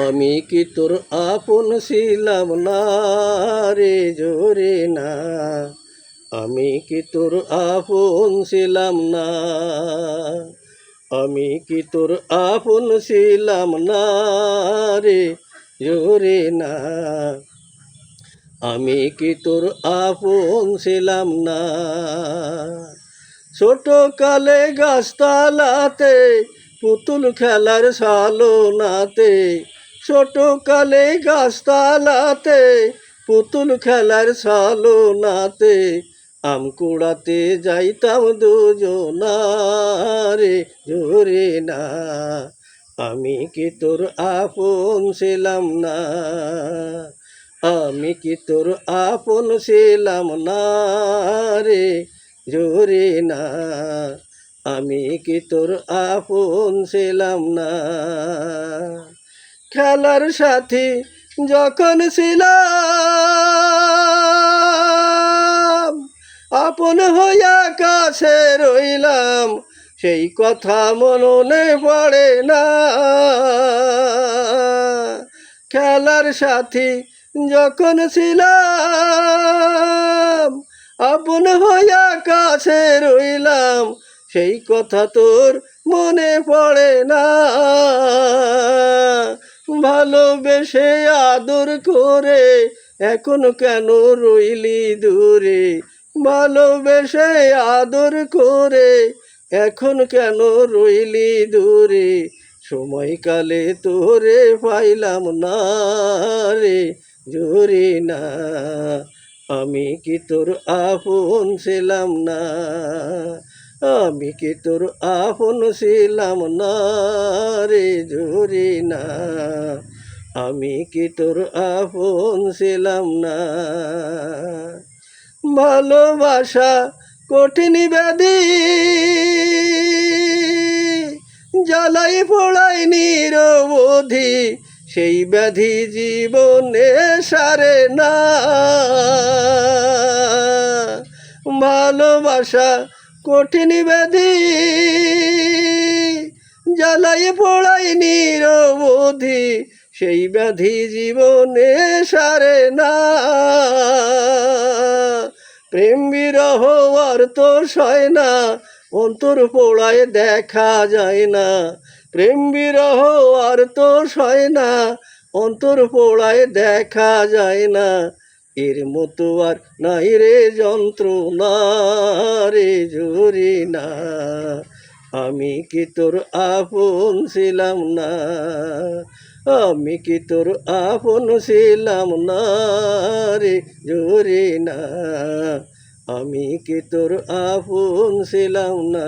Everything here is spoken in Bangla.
আমি কি তোর আপন ছিলাম না রে জোরে না, আমি কি তোর আপন ছিলাম না, আমি কি তোর আপন ছিলাম না রে জোরে না, আমি কি তোর আপন ছিলাম না। ছোট কালে গাছতলাতে পুতুল খেলার সালনাতে, ছোট কালে গাছতলাতে পুতুল খেলার সালনাতে, আম কুড়াতে যাইতাম দুজনারে জোরে না, আমি কি তোর আপন ছিলাম না, আমি কি তোর আপন ছিলাম না রে জোরে না, আমি কি তোর আপন ছিলাম না। খেলার সাথী যখন ছিলাম, আপন হইয়া কাছে রইলাম, সেই কথা মনে পড়ে না। খেলার সাথী যখন ছিলাম, আপন হইয়া কাছে রইলাম, সেই কথা তোর মনে পড়ে না। ভালোবেসে আদর করে এখন কেন রইলি দূরে, ভালোবেসে আদর করে এখন কেন রইলি দূরে, সময়কালে তোরে পাইলাম না রে জোরে না, আমি কি তোর আপন ছিলাম না, আমি কি তোর আপন ছিলাম না রে জোরে না, আমি কি তোর আপন ছিলাম না। ভালোবাসা কঠিন ব্যাধি, জ্বালাই পোড়াই নিরবধি, সেই ব্যাধি জীবনে সারে না। ভালোবাসা কঠিন ব্যাধি, জ্বালাই পোড়াই নিরবধি, সেই ব্যাধি জীবনে সারে না। প্রেম বিরহ আর তো সয় না, অন্তর পোড়ায় দেখা যায় না, প্রেম বিরহ আর তো সয় না, অন্তর পোড়ায় দেখা যায় না, এর মতো আর নাই রে যন্ত্রণা রে জোরে না, আমি কি তোর আপন ছিলাম না, আমি কি তোর আপন ছিলাম না রে জোরে না, আমি কি তোর আপন ছিলাম না।